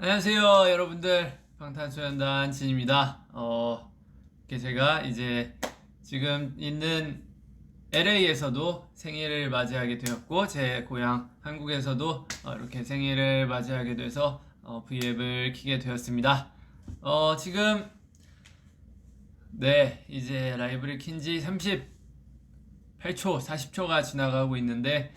안녕하세요, 여러분들. 방탄소년단 진입니다. 이렇게 제가 이제 지금 있는 LA에서도 생일을 맞이하게 되었고, 제 고향 한국에서도 이렇게 생일을 맞이하게 돼서 V앱을 키게 되었습니다. 지금 네, 이제 라이브를 킨 지 38초, 40초가 지나가고 있는데,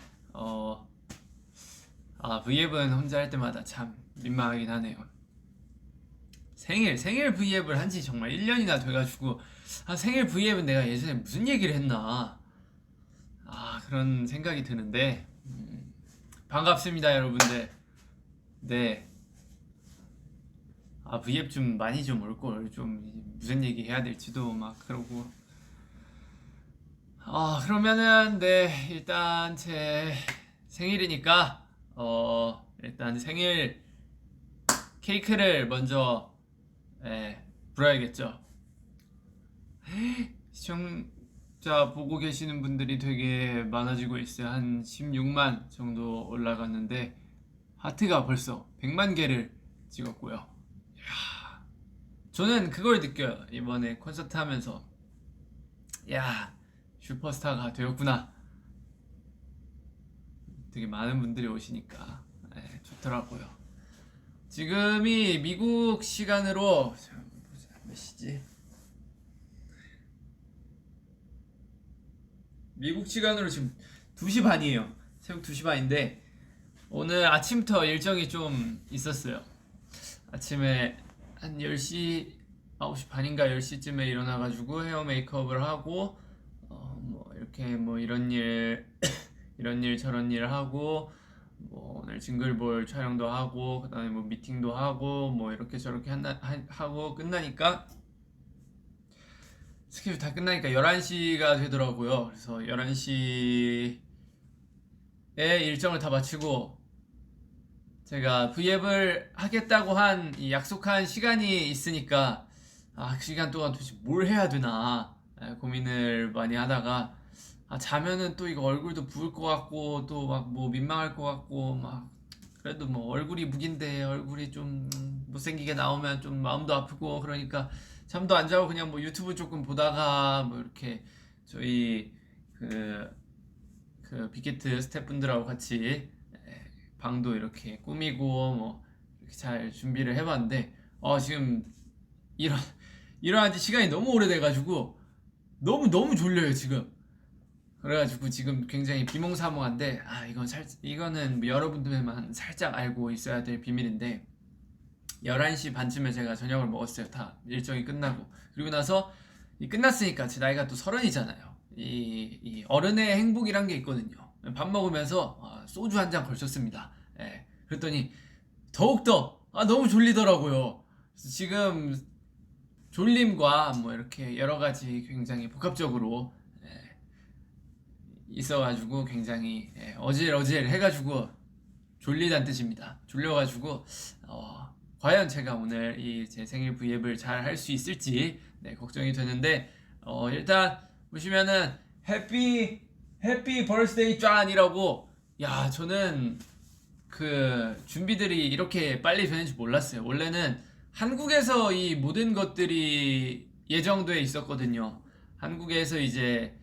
V앱은 혼자 할 때마다 참 민망하긴 하네요. 생일 V앱을 한 지 정말 1년이나 돼가지고, 생일 V앱은 내가 예전에 무슨 얘기를 했나, 그런 생각이 드는데, 반갑습니다, 여러분들. 네. V앱 좀 많이 좀 올걸, 좀, 무슨 얘기 해야 될지도 막 그러고. 그러면은, 네, 일단 제 생일이니까, 일단 생일 케이크를 먼저 불어야겠죠. 시청자 보고 계시는 분들이 되게 많아지고 있어요. 한 16만 정도 올라갔는데 하트가 벌써 100만 개를 찍었고요. 저는 그걸 느껴요. 이번에 콘서트 하면서 야, 슈퍼스타가 되었구나. 되게 많은 분들이 오시니까 좋더라고요. 지금이 미국 시간으로 몇 시지? 미국 시간으로 지금 2시 반이에요. 새벽 2시 반인데 오늘 아침부터 일정이 좀 있었어요. 아침에 한 10시, 9시 반인가 10시쯤에 일어나가지고 헤어 메이크업을 하고 뭐 이렇게 뭐 이런 일 이런 일 저런 일 하고 뭐 오늘 징글볼 촬영도 하고 그다음에 뭐 미팅도 하고 뭐 이렇게 저렇게 하고 끝나니까 스케줄 다 끝나니까 11시가 되더라고요. 그래서 11시에 일정을 다 마치고 제가 V앱을 하겠다고 한 이 약속한 시간이 있으니까 그 시간 동안 도대체 뭘 해야 되나 고민을 많이 하다가 자면은 또 이거 얼굴도 부을 것 같고 또 막 뭐 민망할 것 같고 막 그래도 뭐 얼굴이 무긴데 얼굴이 좀 못생기게 나오면 좀 마음도 아프고 그러니까 잠도 안 자고 그냥 뭐 유튜브 조금 보다가 뭐 이렇게 저희 그, 그 빅히트 스태프분들하고 같이 방도 이렇게 꾸미고 뭐 이렇게 잘 준비를 해봤는데 지금 일어 일어난 지 시간이 너무 오래돼가지고 너무 졸려요 지금. 그래가지고 지금 굉장히 비몽사몽한데 이거는 뭐 여러분들만 살짝 알고 있어야 될 비밀인데 11시 반쯤에 제가 저녁을 먹었어요. 다 일정이 끝나고 그리고 나서 끝났으니까 제 나이가 또 30이잖아요. 이 어른의 행복이란 게 있거든요. 밥 먹으면서 소주 한 잔 걸쳤습니다. 그랬더니 더욱더 너무 졸리더라고요. 그래서 지금 졸림과 뭐 이렇게 여러 가지 굉장히 복합적으로 있어가지고 굉장히 어질어질 해가지고 졸리다는 뜻입니다. 졸려가지고 과연 제가 오늘 이 제 생일 V앱을 잘 할 수 있을지 걱정이 되는데 일단 보시면은 해피 벌스데이 짠이라고 저는 그 준비들이 이렇게 빨리 되는지 몰랐어요. 원래는 한국에서 이 모든 것들이 예정돼 있었거든요. 한국에서 이제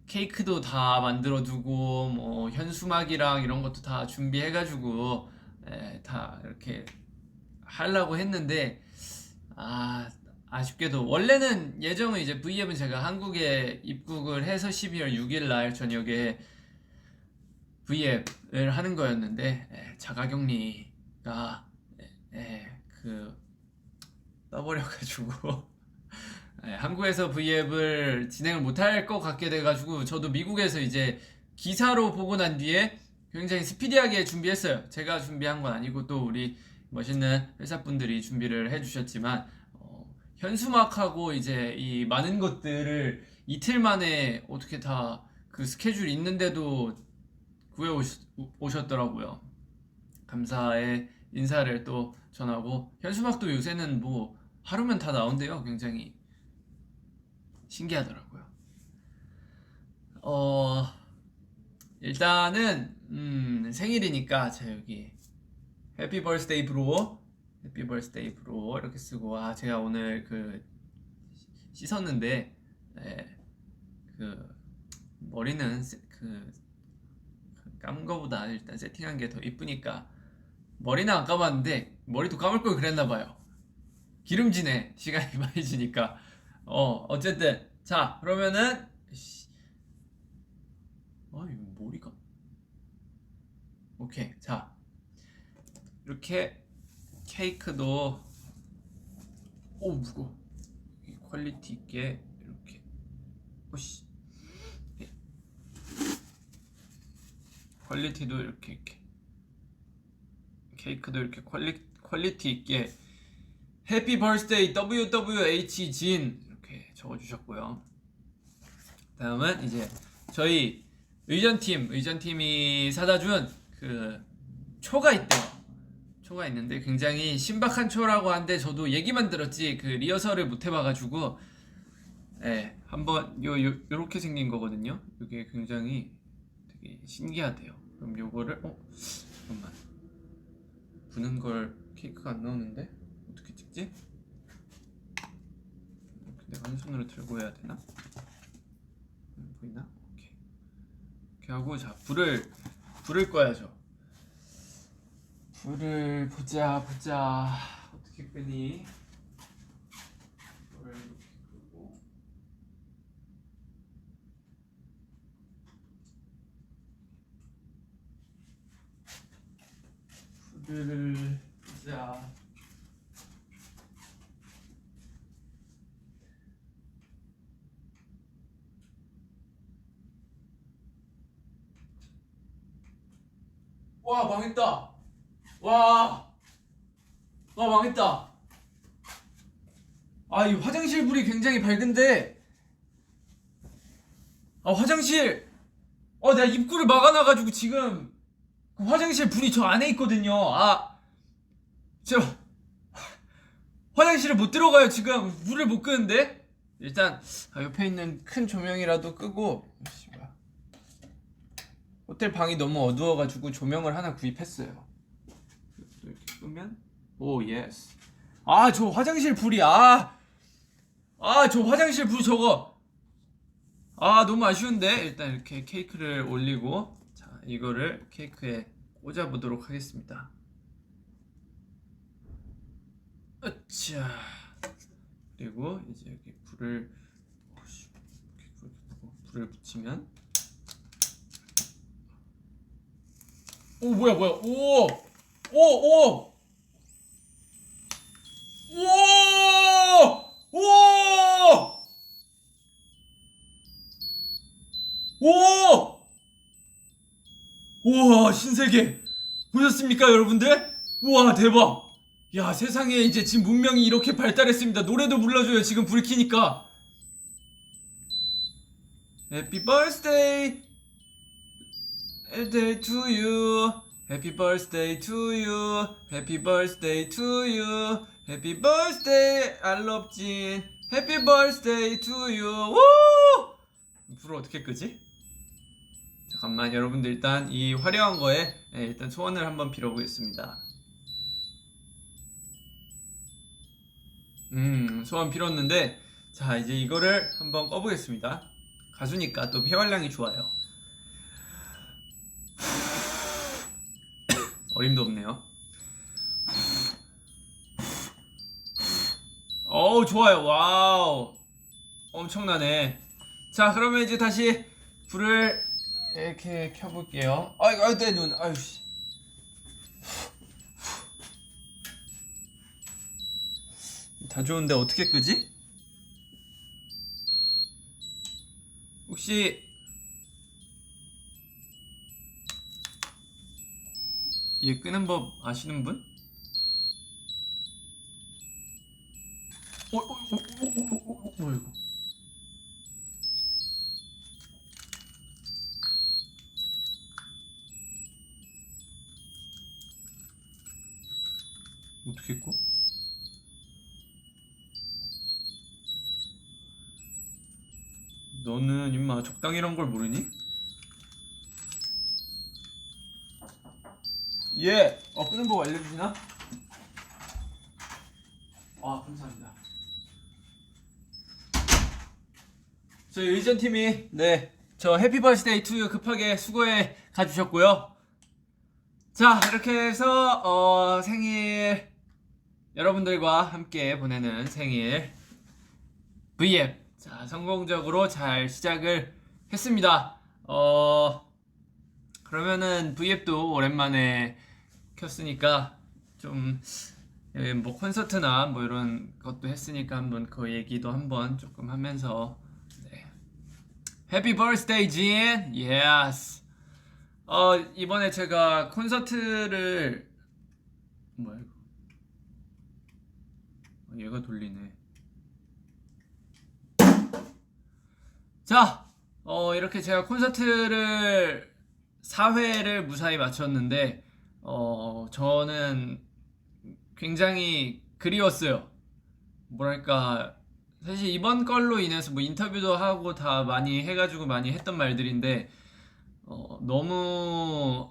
케이크도 다 만들어두고 뭐 현수막이랑 이런 것도 다 준비해가지고 다 이렇게 하려고 했는데 아쉽게도 원래는 예정은 이제 V앱은 제가 한국에 입국을 해서 12월 6일 날 저녁에 V앱을 하는 거였는데 자가격리가 그 떠버려가지고 한국에서 V앱을 진행을 못할 것 같게 돼가지고 저도 미국에서 이제 기사로 보고 난 뒤에 굉장히 스피디하게 준비했어요. 제가 준비한 건 아니고 또 우리 멋있는 회사분들이 준비를 해주셨지만 현수막하고 이제 이 많은 것들을 이틀 만에 어떻게 다 그 스케줄 있는데도 구해 오셨더라고요. 감사의 인사를 또 전하고 현수막도 요새는 뭐 하루면 다 나온대요. 굉장히 신기하더라고요. 어, 일단은 생일이니까 자 여기 해피 벌스데이 브로 해피 버스데이 브로 이렇게 쓰고, 아 제가 오늘 그 씻었는데 그 머리는 그 감은 거보다 일단 세팅한 게 더 이쁘니까 머리는 안 감았는데 머리도 감을 걸 그랬나봐요. 기름지네. 시간이 많이 지니까. 어쨌든 자 그러면은 이거 머리가 오케이. 자 이렇게 케이크도 무거워. 퀄리티 있게 이렇게 오씨 퀄리티도 이렇게 케이크도 이렇게 퀄리티 있게 해피 버스데이 WWH 진 이렇게 적어주셨고요. 다음은 이제 저희 의전팀이 사다 준 그 초가 있대요. 초가 있는데 굉장히 신박한 초라고 하는데 저도 얘기만 들었지 그 리허설을 못 해봐가지고 한번 요렇게 생긴 거거든요. 이게 굉장히 되게 신기하대요. 그럼 요거를 잠깐만 부는 걸 케이크가 안 나오는데 어떻게 찍지? 내가 한 손으로 들고 해야 되나? 보이나? 오케이. 이렇게 하고 자 불을 꺼야죠. 불을 보자 어떻게 끄니? 불을 이렇게 끄고 불을 보자. 와 망했다. 와 망했다. 이 화장실 불이 굉장히 밝은데 화장실 내가 입구를 막아놔가지고 지금 그 화장실 불이 저 안에 있거든요. 저 화장실을 못 들어가요. 지금 불을 못 끄는데 일단 옆에 있는 큰 조명이라도 끄고 호텔 방이 너무 어두워가지고 조명을 하나 구입했어요. 이렇게 끄면 오 예스. 저 화장실 불이 저 화장실 불 저거 너무 아쉬운데 일단 이렇게 케이크를 올리고 자 이거를 케이크에 꽂아 보도록 하겠습니다. 으쌰. 그리고 이제 여기 불을 붙이면 뭐야 우와 신세계 보셨습니까 여러분들? 우와 대박. 야 세상에 이제 지금 문명이 이렇게 발달했습니다. 노래도 불러줘요 지금 불 켜니까. Happy birthday to you. Happy birthday to you. Happy birthday to you. Happy birthday I love 진. Happy birthday to you. 우! 불을 어떻게 끄지? 잠깐만 여러분들 일단 이 화려한 거에 일단 소원을 한번 빌어보겠습니다. 소원 빌었는데 자 이제 이거를 한번 꺼보겠습니다. 가수니까 또 폐활량이 좋아요. 어림도 없네요. 좋아요. 와우 엄청나네. 자 그러면 이제 다시 불을 이렇게 켜볼게요. 내 눈. 아유씨. 다 좋은데 어떻게 끄지? 혹시 얘 끄는 법 아시는 분? 뭐야 이거? 어떻게 꺼? 너는 임마 적당이란 걸 모르니? 끄는 법 알려주시나? 감사합니다. 저희 의전팀이 저 해피 버스데이 투유 급하게 수고해 가주셨고요. 자, 이렇게 해서 생일 여러분들과 함께 보내는 생일 V앱 자, 성공적으로 잘 시작을 했습니다. 그러면은 V앱도 오랜만에 켰으니까 좀 뭐 콘서트나 뭐 이런 것도 했으니까 한번 그 얘기도 한번 조금 하면서 해피 버스데이 진! 예스! 이번에 제가 콘서트를 뭐야 이거 얘가 돌리네. 자, 이렇게 제가 콘서트를 4회를 무사히 마쳤는데 저는 굉장히 그리웠어요. 뭐랄까 사실 이번 걸로 인해서 뭐 인터뷰도 하고 다 많이 해가지고 많이 했던 말들인데 너무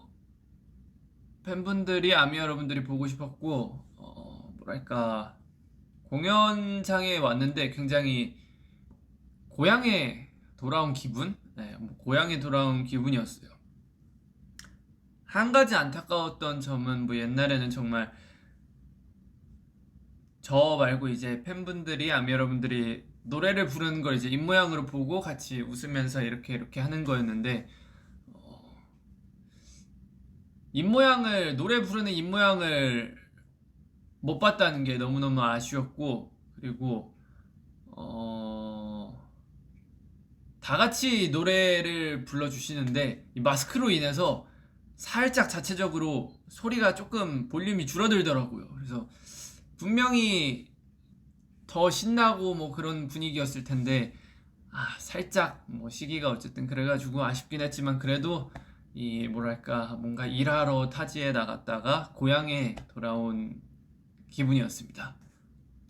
팬분들이 아미 여러분들이 보고 싶었고 뭐랄까 공연장에 왔는데 굉장히 고향에 돌아온 기분? 뭐 고향에 돌아온 기분이었어요. 한 가지 안타까웠던 점은 뭐 옛날에는 정말 저 말고 이제 팬분들이 아미 여러분들이 노래를 부르는 걸 이제 입모양으로 보고 같이 웃으면서 이렇게 하는 거였는데 입모양을 노래 부르는 입모양을 못 봤다는 게 너무너무 아쉬웠고 그리고 다 같이 노래를 불러주시는데 이 마스크로 인해서 살짝 자체적으로 소리가 조금 볼륨이 줄어들더라고요. 그래서 분명히 더 신나고 뭐 그런 분위기였을 텐데 살짝 뭐 시기가 어쨌든 그래가지고 아쉽긴 했지만 그래도 이 뭐랄까 뭔가 일하러 타지에 나갔다가 고향에 돌아온 기분이었습니다.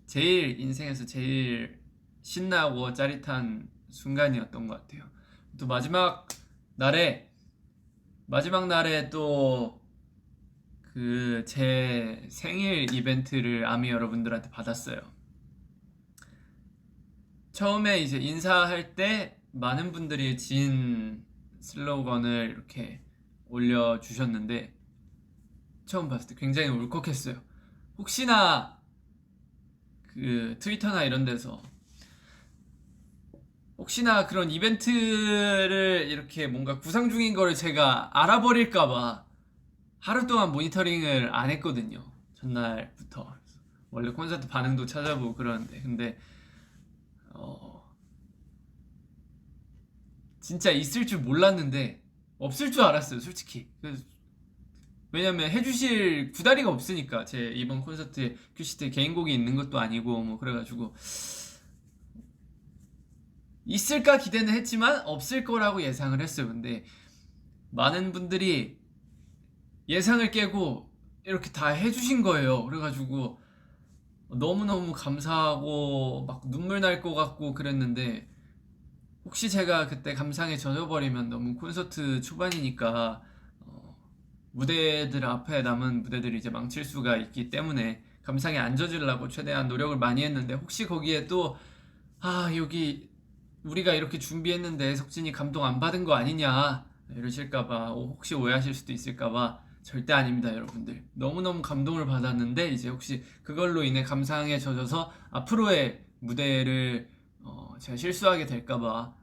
제일 인생에서 제일 신나고 짜릿한 순간이었던 것 같아요. 또 마지막 날에 또 그 제 생일 이벤트를 아미 여러분들한테 받았어요. 처음에 이제 인사할 때 많은 분들이 진 슬로건을 이렇게 올려주셨는데 처음 봤을 때 굉장히 울컥했어요. 혹시나 그 트위터나 이런 데서 혹시나 그런 이벤트를 이렇게 뭔가 구상 중인 거를 제가 알아버릴까봐 하루 동안 모니터링을 안 했거든요. 전날부터. 원래 콘서트 반응도 찾아보고 그러는데 근데 진짜 있을 줄 몰랐는데 없을 줄 알았어요, 솔직히. 왜냐면 해주실 구다리가 없으니까 제 이번 콘서트에 큐시트 개인곡이 있는 것도 아니고 뭐 그래가지고 있을까 기대는 했지만 없을 거라고 예상을 했어요. 근데 많은 분들이 예상을 깨고 이렇게 다 해주신 거예요. 그래가지고 너무너무 감사하고 막 눈물 날 것 같고 그랬는데 혹시 제가 그때 감상에 젖어버리면 너무 콘서트 초반이니까 무대들 앞에 남은 무대들이 이제 망칠 수가 있기 때문에 감상에 안 젖으려고 최대한 노력을 많이 했는데 혹시 거기에 또 여기 우리가 이렇게 준비했는데 석진이 감동 안 받은 거 아니냐 이러실까봐 혹시 오해하실 수도 있을까봐 절대 아닙니다, 여러분들. 너무너무 감동을 받았는데 이제 혹시 그걸로 인해 감상에 젖어서 앞으로의 무대를 제가 실수하게 될까봐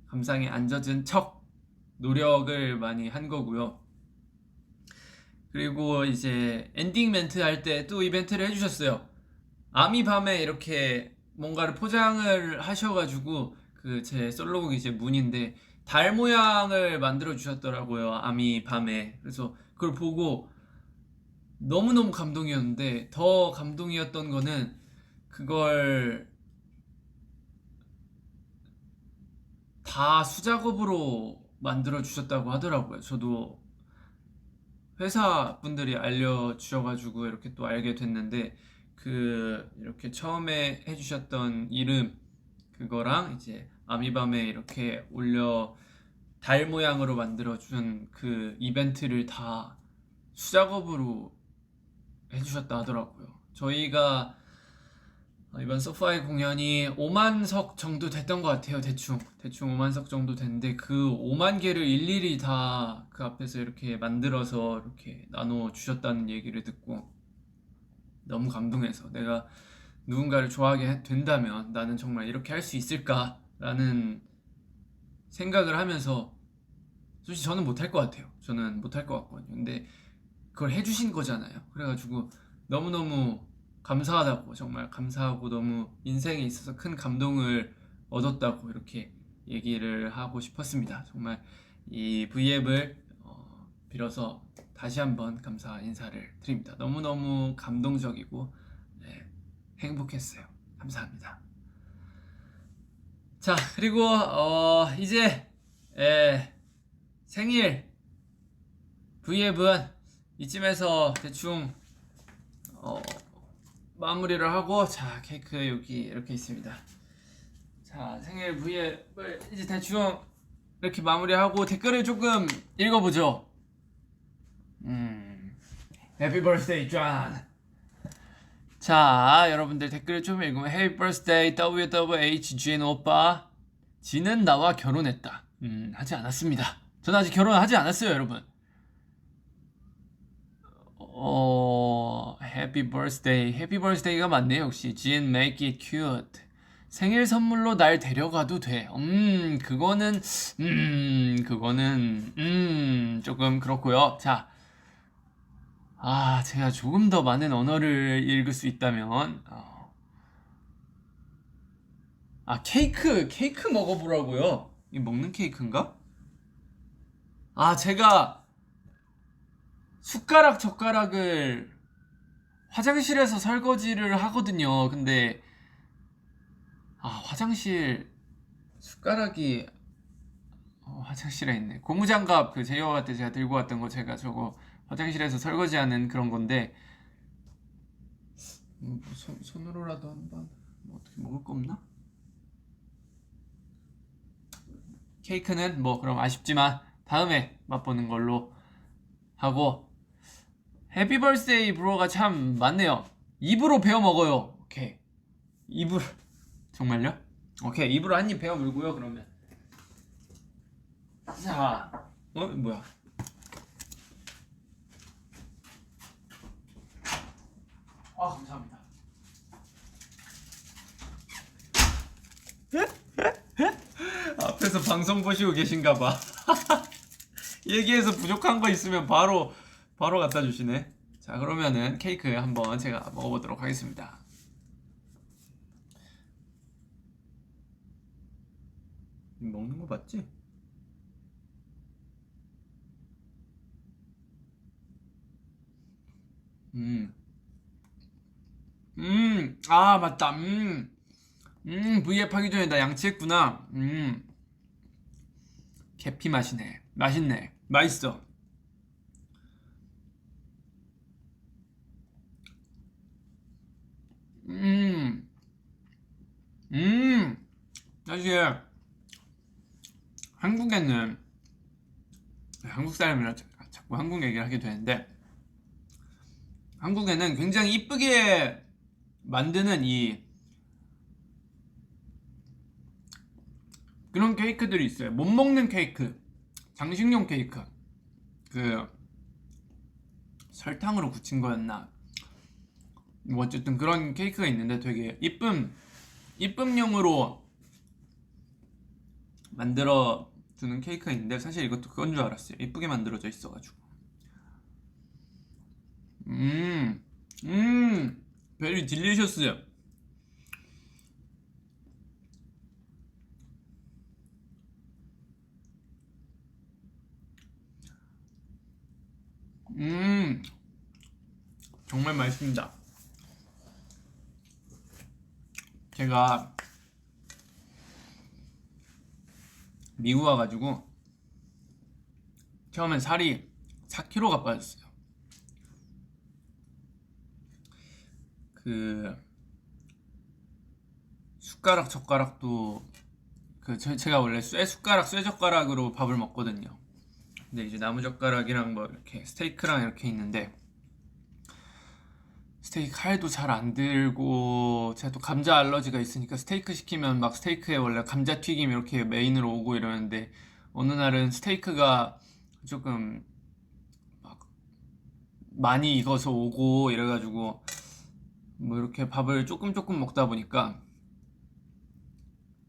감상에 안 젖은 척 노력을 많이 한 거고요. 그리고 이제 엔딩 멘트 할 때 또 이벤트를 해주셨어요. 아미 밤에 이렇게 뭔가를 포장을 하셔가지고 그 제 솔로곡이 이제 문인데 달 모양을 만들어 주셨더라고요, 아미 밤에. 그래서 그걸 보고 너무너무 감동이었는데 더 감동이었던 거는 그걸 다 수작업으로 만들어 주셨다고 하더라고요. 저도 회사 분들이 알려주셔가지고 이렇게 또 알게 됐는데 그 이렇게 처음에 해주셨던 이름 그거랑 이제 아미밤에 이렇게 올려 달 모양으로 만들어준 그 이벤트를 다 수작업으로 해주셨다 하더라고요. 저희가 이번 소파의 공연이 5만 석 정도 됐던 것 같아요. 대충 5만 석 정도 됐는데 그 5만 개를 일일이 다 그 앞에서 이렇게 만들어서 이렇게 나눠 주셨다는 얘기를 듣고 너무 감동해서 내가 누군가를 좋아하게 된다면 나는 정말 이렇게 할 수 있을까라는 생각을 하면서 솔직히 저는 못할 것 같아요. 저는 못할 것 같거든요. 근데 그걸 해주신 거잖아요. 그래가지고 너무너무 감사하다고, 정말 감사하고 너무 인생에 있어서 큰 감동을 얻었다고 이렇게 얘기를 하고 싶었습니다. 정말 이 V앱을 빌어서 다시 한번 감사 인사를 드립니다. 너무너무 감동적이고 네, 행복했어요. 감사합니다. 자, 그리고 이제 생일 V앱은 이쯤에서 대충 마무리를 하고, 자, 케이크 여기 이렇게 있습니다. 자, 생일 V앱을 이제 대충 이렇게 마무리하고 댓글을 조금 읽어보죠. Happy birthday, John. 자, 여러분들 댓글을 좀 읽으면 Happy birthday, WWHGN 오빠. 지는 나와 결혼했다. 하지 않았습니다. 저는 아직 결혼하지 않았어요, 여러분. Happy birthday. Happy birthday가 맞네요, 역시. Jin, make it cute. 생일 선물로 날 데려가도 돼. 그거는 조금 그렇고요. 자, 제가 조금 더 많은 언어를 읽을 수 있다면, 케이크 먹어보라고요. 이 먹는 케이크인가? 제가 숟가락 젓가락을 화장실에서 설거지를 하거든요. 근데 화장실 숟가락이 화장실에 있네. 고무장갑 그 제이와 때 제가 들고 왔던 거, 제가 저거 화장실에서 설거지하는 그런 건데 손으로라도 한번 어떻게 먹을 거 없나? 케이크는 그럼 아쉽지만 다음에 맛보는 걸로 하고, 해피 벌스데이 브로가 참 많네요. 입으로 베어 먹어요. 오케이, 입으로. 정말요? 오케이, 입으로 한 입 베어 물고요. 그러면 자, 뭐야? 감사합니다. 앞에서 방송 보시고 계신가봐. 얘기해서 부족한 거 있으면 바로 갖다 주시네. 자, 그러면은 케이크 한번 제가 먹어보도록 하겠습니다. 먹는 거 맞지? 맞다. V앱 하기 전에 나 양치했구나. 계피 맛이네. 맛있네. 맛있어. 사실 한국에는, 한국 사람이라 자꾸 한국 얘기를 하게 되는데, 한국에는 굉장히 이쁘게 만드는 그런 케이크들이 있어요. 못 먹는 케이크, 장식용 케이크, 그 설탕으로 굳힌 거였나, 어쨌든 그런 케이크가 있는데 되게 이쁨용으로 만들어 주는 케이크가 있는데, 사실 이것도 그건 줄 알았어요. 이쁘게 만들어져 있어가지고. 베리 딜리셔스요. 정말 맛있습니다. 제가 미국 와가지고 처음엔 살이 4kg가 빠졌어요. 그 숟가락 젓가락도 제가 원래 쇠젓가락으로 밥을 먹거든요. 근데 이제 나무젓가락이랑 이렇게 스테이크랑 이렇게 있는데, 스테이크 칼도 잘 안 들고 제가 또 감자 알러지가 있으니까 스테이크 시키면 막 스테이크에 원래 감자튀김 이렇게 메인으로 오고 이러는데 어느 날은 스테이크가 조금 막 많이 익어서 오고 이래가지고 뭐 이렇게 밥을 조금 먹다 보니까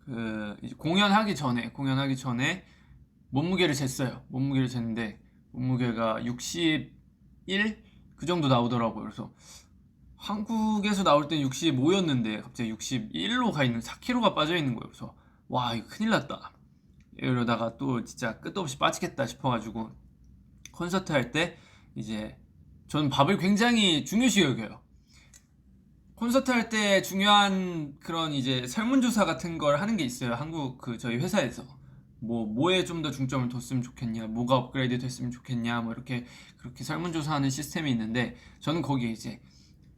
그 이제 공연하기 전에 몸무게를 쟀어요. 몸무게를 쟀는데 몸무게가 61 그 정도 나오더라고요. 그래서 한국에서 나올 땐 65였는데 갑자기 61로 가 있는 4kg가 빠져 있는 거예요. 그래서 와 이거 큰일 났다. 이러다가 또 진짜 끝도 없이 빠지겠다 싶어가지고 콘서트 할 때 이제 저는 밥을 굉장히 중요시 여겨요. 콘서트 할 때 중요한 그런 이제 설문조사 같은 걸 하는 게 있어요. 한국 그 저희 회사에서 뭐에 좀 더 중점을 뒀으면 좋겠냐, 뭐가 업그레이드 됐으면 좋겠냐, 뭐 이렇게 그렇게 설문조사하는 시스템이 있는데 저는 거기에 이제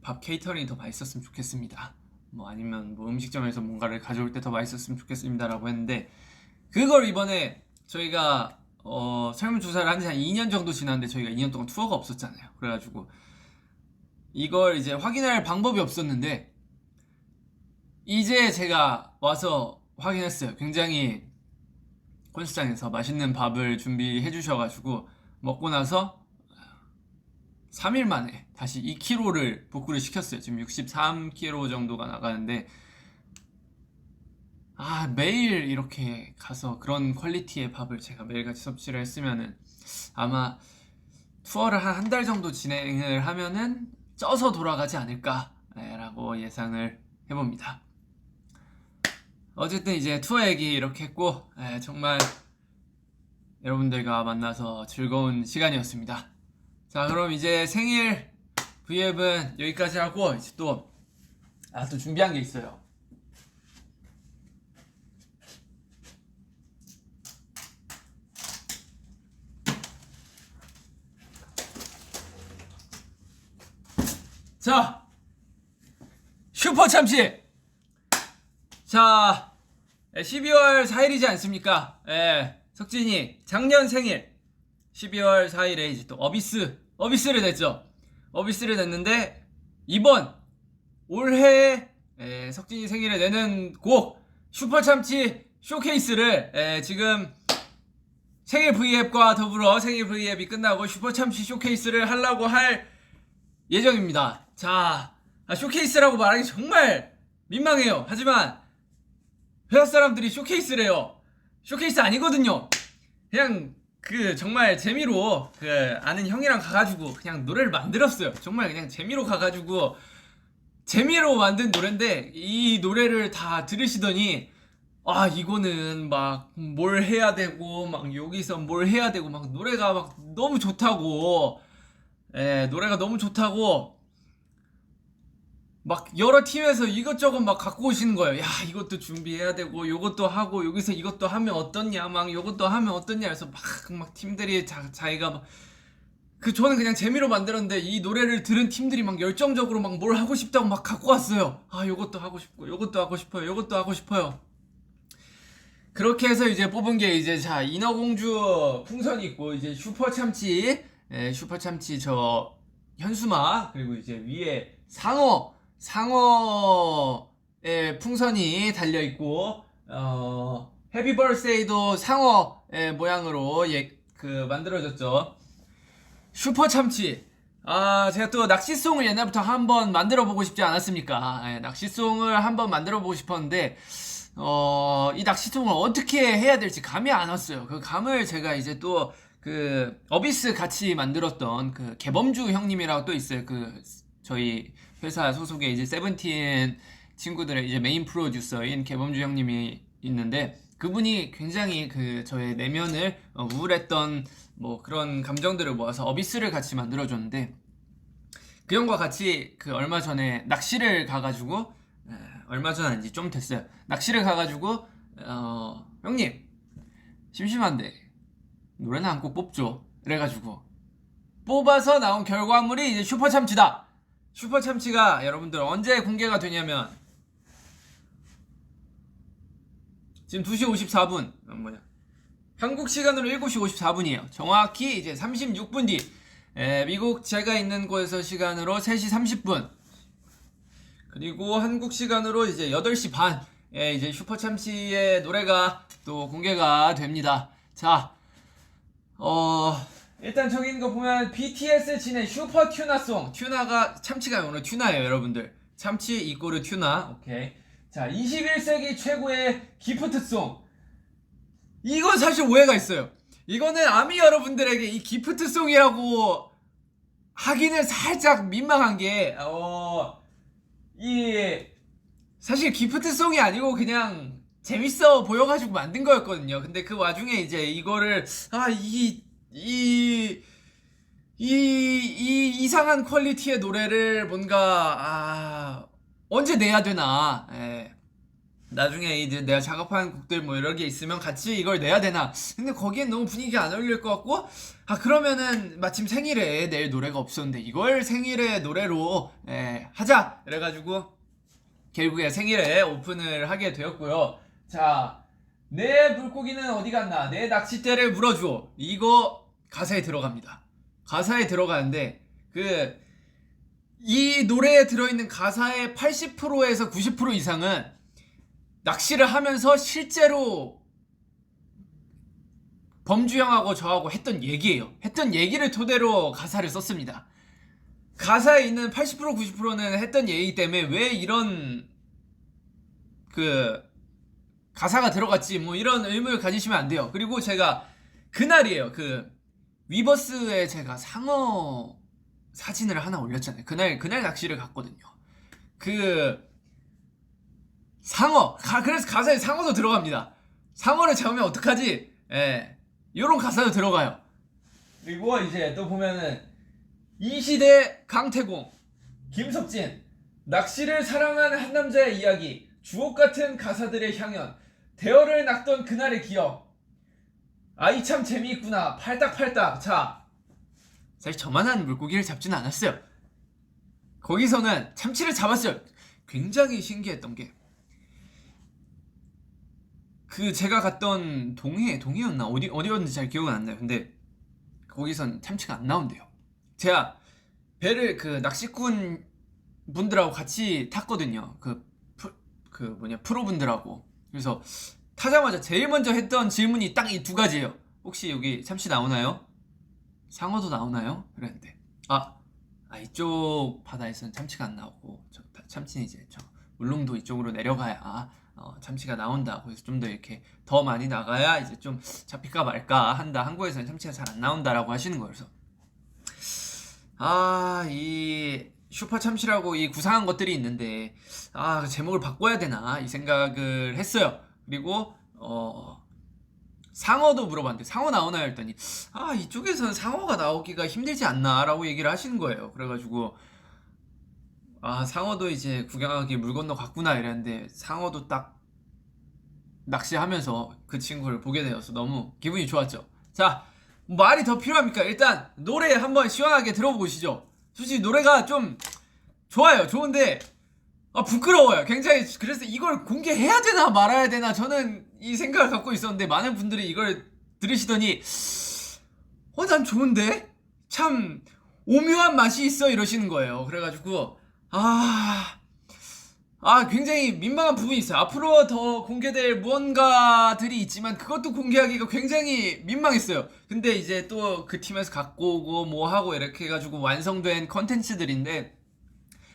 밥 케이터링이 더 맛있었으면 좋겠습니다. 뭐 아니면 뭐 음식점에서 뭔가를 가져올 때 더 맛있었으면 좋겠습니다라고 했는데 그걸 이번에 저희가 설문조사를 한 지 한 2년 정도 지났는데 저희가 2년 동안 투어가 없었잖아요. 그래가지고 이걸 이제 확인할 방법이 없었는데 이제 제가 와서 확인했어요. 굉장히 콘서트장에서 맛있는 밥을 준비해 주셔가지고 먹고 나서 3일 만에 다시 2kg를 복구를 시켰어요. 지금 63kg 정도가 나가는데 매일 이렇게 가서 그런 퀄리티의 밥을 제가 매일같이 섭취를 했으면은 아마 투어를 한 달 정도 진행을 하면은 쪄서 돌아가지 않을까라고 예상을 해봅니다. 어쨌든 이제 투어 얘기 이렇게 했고 정말 여러분들과 만나서 즐거운 시간이었습니다. 자 그럼 이제 생일 V앱은 여기까지 하고 이제 또 준비한 게 있어요. 자 슈퍼 참치. 자 12월 4일이지 않습니까? 석진이 작년 생일 12월 4일에 이제 또 어비스를 냈죠. 어비스를 냈는데 이번 올해 석진이 생일에 내는 곡 슈퍼참치 쇼케이스를 지금 생일 V앱과 더불어 생일 V앱이 끝나고 슈퍼참치 쇼케이스를 하려고 할 예정입니다. 자 쇼케이스라고 말하기 정말 민망해요. 하지만 회사 사람들이 쇼케이스래요. 쇼케이스 아니거든요. 그냥 정말 재미로 아는 형이랑 가가지고 그냥 노래를 만들었어요. 정말 그냥 재미로 가가지고 재미로 만든 노래인데 이 노래를 다 들으시더니 이거는 막 뭘 해야 되고 막 여기서 뭘 해야 되고 막 노래가 막 너무 좋다고 노래가 너무 좋다고 막 여러 팀에서 이것저것 막 갖고 오시는 거예요. 야 이것도 준비해야 되고 요것도 하고 여기서 이것도 하면 어떻냐 막 요것도 하면 어떻냐 해서 막 팀들이 자기가 막 저는 그냥 재미로 만들었는데 이 노래를 들은 팀들이 막 열정적으로 막 뭘 하고 싶다고 막 갖고 왔어요. 요것도 하고 싶고 요것도 하고 싶어요. 요것도 하고 싶어요. 그렇게 해서 이제 뽑은 게 이제 인어공주 풍선이 있고 이제 슈퍼참치 저 현수막 그리고 이제 위에 상어의 풍선이 달려있고 해피 버스데이도 상어의 모양으로 만들어졌죠. 슈퍼참치 제가 또 낚시송을 옛날부터 한번 만들어보고 싶지 않았습니까? 낚시송을 한번 만들어보고 싶었는데 이 낚시송을 어떻게 해야 될지 감이 안 왔어요. 그 감을 제가 이제 또 어비스 같이 만들었던 개범주 형님이라고 또 있어요. 저희 회사 소속의 이제 세븐틴 친구들의 이제 메인 프로듀서인 개범주 형님이 있는데 그분이 굉장히 저의 내면을 우울했던 뭐 그런 감정들을 모아서 어비스를 같이 만들어줬는데 그 형과 같이 얼마 전에 낚시를 가가지고 얼마 전 아닌지 좀 됐어요. 낚시를 가가지고 형님 심심한데 노래는 한 곡 뽑죠. 그래가지고 뽑아서 나온 결과물이 이제 슈퍼참치다. 슈퍼참치가 여러분들 언제 공개가 되냐면 지금 2시 54분 한국 시간으로 7시 54분이에요. 정확히 이제 36분 뒤 미국 제가 있는 곳에서 시간으로 3시 30분 그리고 한국 시간으로 이제 8시 반에 이제 슈퍼참치의 노래가 또 공개가 됩니다. 자, 일단 저기 있는 거 보면 BTS 진의 슈퍼 튜나송. 튜나가 참치가 오늘 튜나예요, 여러분들. 참치 이꼬르 튜나. 오케이. 자, 21세기 최고의 기프트송. 이건 사실 오해가 있어요. 이거는 아미 여러분들에게 이 기프트송이라고 하기는 살짝 민망한 게, 사실 기프트송이 아니고 그냥 재밌어 보여가지고 만든 거였거든요. 근데 그 와중에 이제 이거를, 이상한 퀄리티의 노래를 뭔가, 언제 내야 되나. 예. 나중에 이제 내가 작업한 곡들 뭐 여러 개 있으면 같이 이걸 내야 되나. 근데 거기엔 너무 분위기가 안 어울릴 것 같고, 그러면은 마침 생일에 낼 노래가 없었는데 이걸 생일에 노래로 하자. 그래가지고 결국에 생일에 오픈을 하게 되었고요. 자, 내 물고기는 어디 갔나? 내 낚싯대를 물어줘. 이거 가사에 들어갑니다. 가사에 들어가는데 이 노래에 들어있는 가사의 80%에서 90% 이상은 낚시를 하면서 실제로 범주형하고 저하고 했던 얘기예요. 했던 얘기를 토대로 가사를 썼습니다. 가사에 있는 80% 90%는 했던 얘기 때문에 왜 이런 가사가 들어갔지 뭐 이런 의문을 가지시면 안 돼요. 그리고 제가 그날이에요. 위버스에 제가 상어 사진을 하나 올렸잖아요. 그날 낚시를 갔거든요. 상어. 그래서 가사에 상어도 들어갑니다. 상어를 잡으면 어떡하지? 요런 가사도 들어가요. 그리고 이제 또 보면은 이 시대 강태공, 김석진, 낚시를 사랑한 한 남자의 이야기, 주옥같은 가사들의 향연, 대어를 낚던 그날의 기억. 이 참 재미있구나. 팔딱팔딱. 자, 사실 저만한 물고기를 잡지는 않았어요. 거기서는 참치를 잡았어요. 굉장히 신기했던 게 제가 갔던 동해였나 어디였는지 잘 기억은 안 나요. 근데 거기선 참치가 안 나온대요. 제가 배를 낚시꾼 분들하고 같이 탔거든요. 프로분들하고. 그래서 타자마자 제일 먼저 했던 질문이 딱 이 두 가지예요. 혹시 여기 참치 나오나요? 상어도 나오나요? 그랬는데 이쪽 바다에서는 참치가 안 나오고 참치는 이제 저 울릉도 이쪽으로 내려가야 참치가 나온다. 그래서 좀 더 이렇게 더 많이 나가야 이제 좀 잡힐까 말까 한다. 한국에서는 참치가 잘 안 나온다라고 하시는 거예요. 그래서 이 슈퍼 참치라고 이 구상한 것들이 있는데 그 제목을 바꿔야 되나 이 생각을 했어요. 그리고 상어도 물어봤는데 상어 나오나요? 했더니 이쪽에서는 상어가 나오기가 힘들지 않나 라고 얘기를 하시는 거예요. 그래가지고 상어도 이제 구경하기 물 건너 갔구나 이랬는데 상어도 딱 낚시하면서 그 친구를 보게 되어서 너무 기분이 좋았죠. 자, 말이 더 필요합니까? 일단 노래 한번 시원하게 들어보시죠. 솔직히 노래가 좀 좋아요. 좋은데 부끄러워요. 굉장히. 그래서 이걸 공개해야 되나 말아야 되나 저는 이 생각을 갖고 있었는데 많은 분들이 이걸 들으시더니 난 좋은데? 참 오묘한 맛이 있어 이러시는 거예요. 그래가지고 굉장히 민망한 부분이 있어요. 앞으로 더 공개될 무언가들이 있지만 그것도 공개하기가 굉장히 민망했어요. 근데 이제 또 그 팀에서 갖고 오고 뭐 하고 이렇게 해가지고 완성된 컨텐츠들인데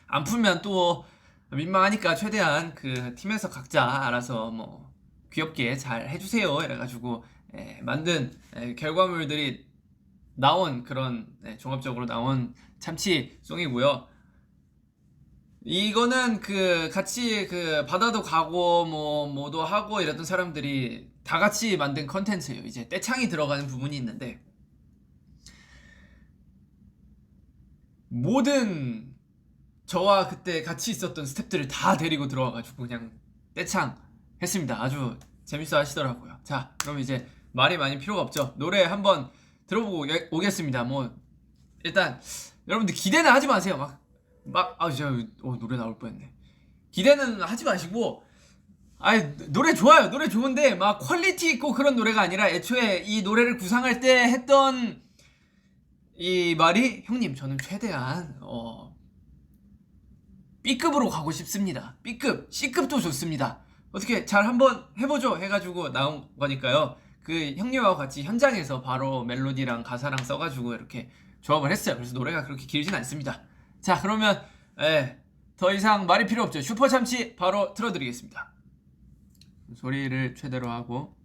안 풀면 또 민망하니까 최대한 그 팀에서 각자 알아서 뭐 귀엽게 잘 해주세요 이래가지고 만든 결과물들이 나온 그런 종합적으로 나온 참치송이고요. 이거는 같이 바다도 가고 뭐도 하고 이랬던 사람들이 다 같이 만든 컨텐츠예요. 이제 떼창이 들어가는 부분이 있는데 모든 저와 그때 같이 있었던 스태프들을 다 데리고 들어와가지고 그냥 떼창 했습니다. 아주 재밌어 하시더라고요. 자, 그럼 이제 말이 많이 필요가 없죠. 노래 한번 들어보고 오겠습니다. 일단 여러분들 기대는 하지 마세요. 진짜 노래 나올 뻔했네. 기대는 하지 마시고 노래 좋아요. 노래 좋은데 막 퀄리티 있고 그런 노래가 아니라 애초에 이 노래를 구상할 때 했던 이 말이 형님 저는 최대한 B급으로 가고 싶습니다. B급, C급도 좋습니다. 어떻게 잘 한번 해보죠 해가지고 나온 거니까요. 그 형님하고 같이 현장에서 바로 멜로디랑 가사랑 써가지고 이렇게 조합을 했어요. 그래서 노래가 그렇게 길진 않습니다. 자, 그러면 더 이상 말이 필요 없죠. 슈퍼참치 바로 틀어드리겠습니다. 소리를 최대로 하고.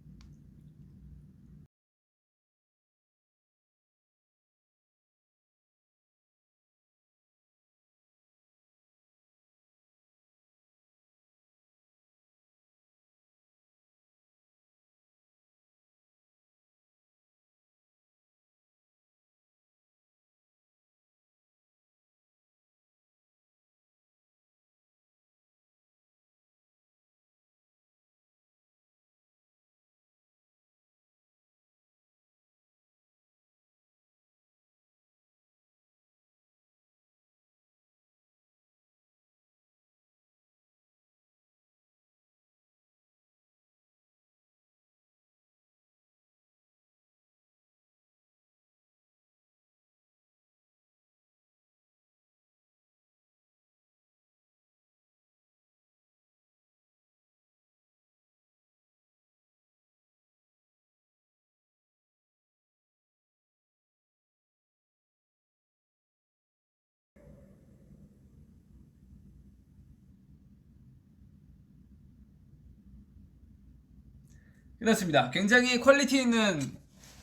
끝났습니다. 굉장히 퀄리티 있는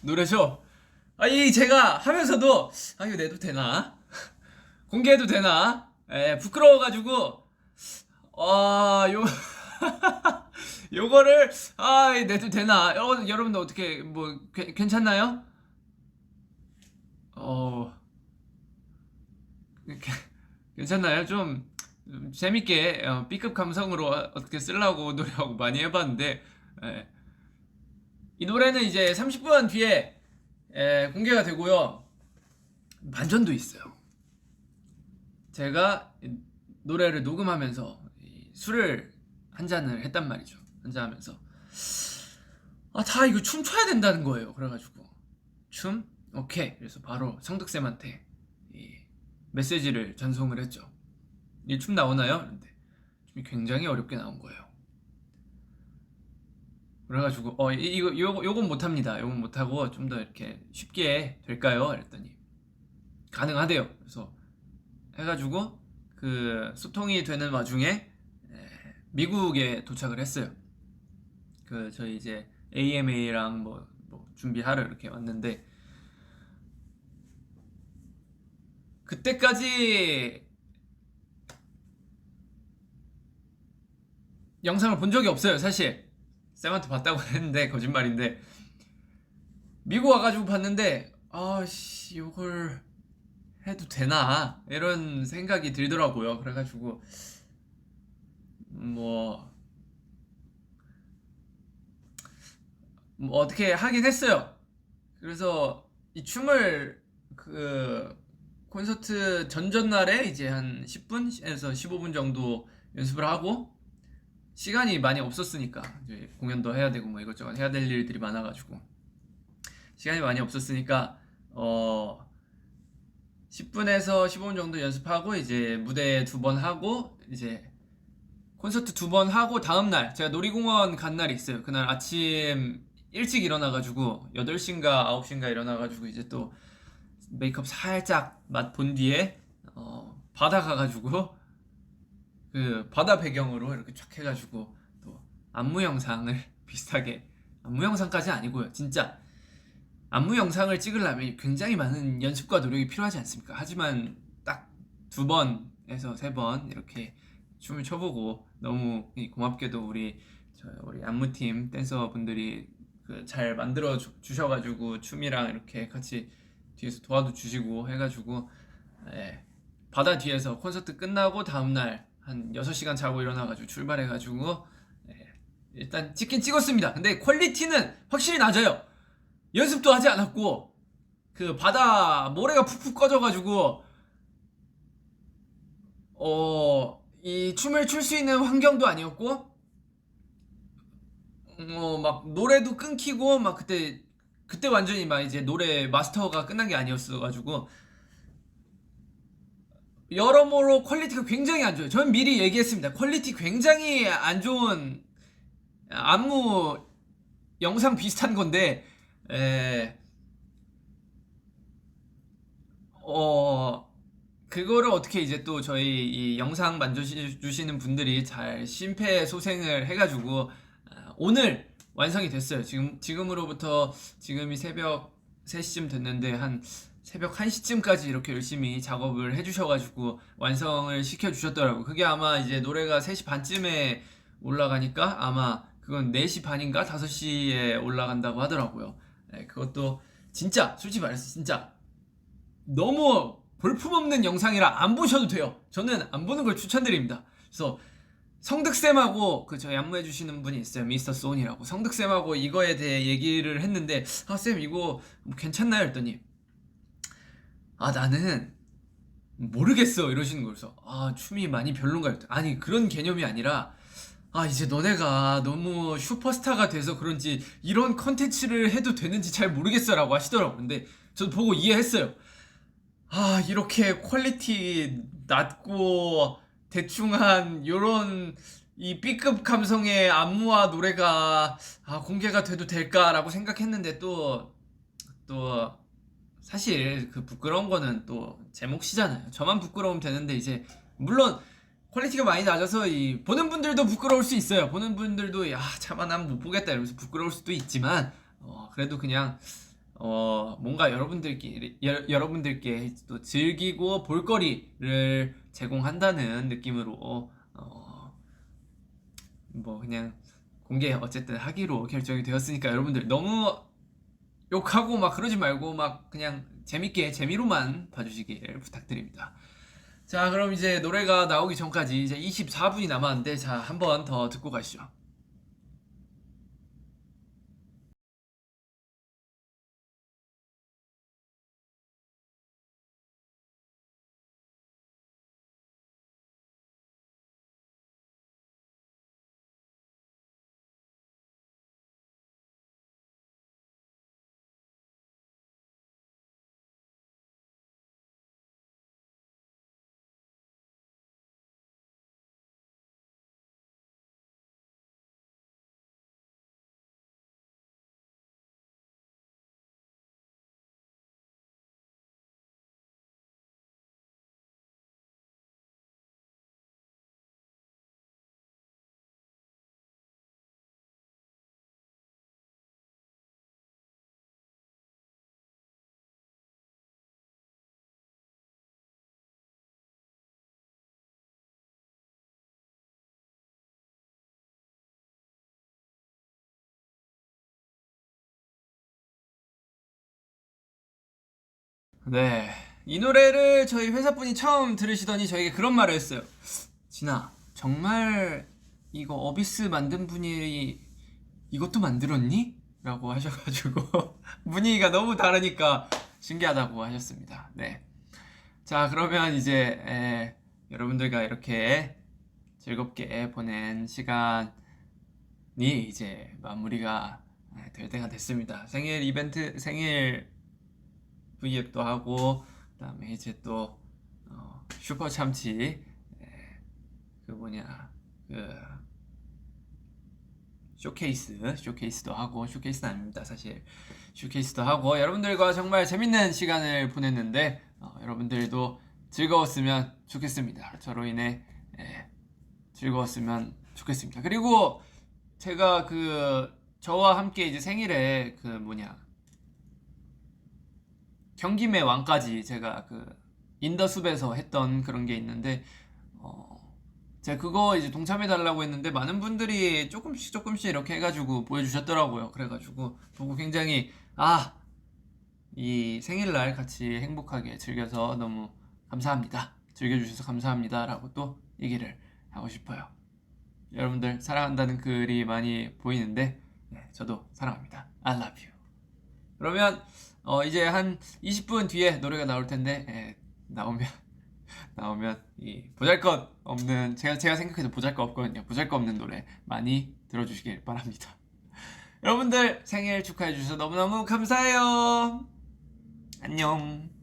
노래죠. 이 제가 하면서도 이거 내도 되나? 공개해도 되나? 부끄러워가지고 요 요거를 내도 되나? 여러분들 어떻게 뭐 괜찮나요? 괜찮나요? 좀 재밌게 B급 감성으로 어떻게 쓰려고 노력하고 많이 해봤는데 이 노래는 이제 30분 뒤에 공개가 되고요. 반전도 있어요. 제가 노래를 녹음하면서 술을 한 잔을 했단 말이죠. 한잔 하면서 다 이거 춤춰야 된다는 거예요. 그래가지고 춤? 오케이. 그래서 바로 성득쌤한테 메시지를 전송을 했죠. 이 춤 나오나요? 근데 춤이 굉장히 어렵게 나온 거예요. 그래가지고 요건 못합니다. 요건 못하고 좀 더 이렇게 쉽게 될까요? 그랬더니 가능하대요. 그래서 해가지고 그 소통이 되는 와중에 미국에 도착을 했어요. 그 저희 이제 AMA랑 뭐 준비하러 이렇게 왔는데 그때까지 영상을 본 적이 없어요. 사실 쌤한테 봤다고 했는데 거짓말인데 미국 와가지고 봤는데 요걸 해도 되나 이런 생각이 들더라고요. 그래가지고 뭐 어떻게 하긴 했어요. 그래서 이 춤을 그 콘서트 전전날에 이제 한 10분에서 15분 정도 연습을 하고 시간이 많이 없었으니까 이제 공연도 해야 되고 뭐 이것저것 해야 될 일들이 많아가지고 시간이 많이 없었으니까 10분에서 15분 정도 연습하고 이제 무대 2번 하고 이제 콘서트 2번 하고 다음날 제가 놀이공원 간 날이 있어요. 그날 아침 일찍 일어나가지고 8시인가 9시인가 일어나가지고 이제 또 메이크업 살짝 맛 본 뒤에 바다 가가지고 그 바다 배경으로 이렇게 쫙 해가지고 또 안무 영상을 비슷하게 안무 영상까지 아니고요. 진짜 안무 영상을 찍으려면 굉장히 많은 연습과 노력이 필요하지 않습니까? 하지만 딱 2번에서 3번 이렇게 춤을 춰보고 너무 고맙게도 우리 안무팀 댄서분들이 잘 만들어 주셔가지고 춤이랑 이렇게 같이 뒤에서 도와도 주시고 해가지고 바다 뒤에서 콘서트 끝나고 다음날 한 6시간 자고 일어나가지고 출발해가지고 일단 찍긴 찍었습니다. 근데 퀄리티는 확실히 낮아요. 연습도 하지 않았고 그 바다 모래가 푹푹 꺼져가지고 이 춤을 출 수 있는 환경도 아니었고 막 노래도 끊기고 막 그때 완전히 막 이제 노래 마스터가 끝난 게 아니었어가지고 여러모로 퀄리티가 굉장히 안 좋아요. 저는 미리 얘기했습니다. 퀄리티 굉장히 안 좋은 안무 영상 비슷한 건데, 에, 그거를 어떻게 이제 또 저희 이 영상 만져주시는 분들이 잘 심폐소생을 해가지고, 오늘 완성이 됐어요. 지금으로부터 지금이 새벽 3시쯤 됐는데, 한 새벽 1시쯤까지 이렇게 열심히 작업을 해주셔가지고 완성을 시켜주셨더라고요. 그게 아마 이제 노래가 3시 반쯤에 올라가니까 아마 그건 4시 반인가 5시에 올라간다고 하더라고요. 네, 그것도 진짜 솔직히 말해서 진짜 너무 볼품없는 영상이라 안 보셔도 돼요. 저는 안 보는 걸 추천드립니다. 그래서 성득쌤하고 그 저희 안무해주시는 분이 있어요. 미스터 소니라고. 성득쌤하고 이거에 대해 얘기를 했는데, 아, 쌤 이거 뭐 괜찮나요? 했더니, 아, 나는 모르겠어 이러시는 거예요. 그래서 아, 춤이 많이 별론가요? 아니, 그런 개념이 아니라, 아, 이제 너네가 너무 슈퍼스타가 돼서 그런지 이런 컨텐츠를 해도 되는지 잘 모르겠어 라고 하시더라고요. 근데 저도 보고 이해했어요. 아, 이렇게 퀄리티 낮고 대충한 요런 이 B급 감성의 안무와 노래가 공개가 돼도 될까라고 생각했는데, 또 사실 그 부끄러운 거는 또 제 몫이잖아요. 저만 부끄러우면 되는데, 이제 물론 퀄리티가 많이 낮아서 이 보는 분들도 부끄러울 수 있어요. 보는 분들도 야, 차마 난 못 보겠다 이러면서 부끄러울 수도 있지만, 그래도 그냥 뭔가 여러분들께 또 즐기고 볼거리를 제공한다는 느낌으로 뭐 그냥 공개 어쨌든 하기로 결정이 되었으니까, 여러분들 너무 욕하고 막 그러지 말고 막 그냥 재밌게 재미로만 봐주시길 부탁드립니다. 자, 그럼 이제 노래가 나오기 전까지 이제 24분이 남았는데, 자, 한 번 더 듣고 가시죠. 네, 이 노래를 저희 회사분이 처음 들으시더니 저에게 그런 말을 했어요. 진아, 정말 이거 어비스 만든 분이 이것도 만들었니? 라고 하셔가지고 분위기가 너무 다르니까 신기하다고 하셨습니다. 네. 자, 그러면 이제 여러분들과 이렇게 즐겁게 보낸 시간이 이제 마무리가 될 때가 됐습니다. 생일 V앱도 하고, 그다음에 이제 또 슈퍼 참치 그 뭐냐 그 쇼케이스도 하고, 쇼케이스는 아닙니다 사실, 쇼케이스도 하고 여러분들과 정말 재밌는 시간을 보냈는데, 여러분들도 즐거웠으면 좋겠습니다. 저로 인해 즐거웠으면 좋겠습니다. 그리고 제가 저와 함께 이제 생일에 경김의 왕까지 제가 인더숲에서 했던 그런 게 있는데, 제가 그거 이제 동참해달라고 했는데 많은 분들이 조금씩 이렇게 해가지고 보여주셨더라고요. 그래가지고 보고 굉장히 이 생일날 같이 행복하게 즐겨서 너무 감사합니다. 즐겨주셔서 감사합니다 라고 또 얘기를 하고 싶어요. 여러분들 사랑한다는 글이 많이 보이는데, 저도 사랑합니다. I love you. 그러면 이제 한 20분 뒤에 노래가 나올 텐데, 나오면 이 보잘것없는, 제가 생각해도 보잘것없거든요. 보잘것없는 노래 많이 들어주시길 바랍니다. 여러분들 생일 축하해 주셔서 너무너무 감사해요. 안녕.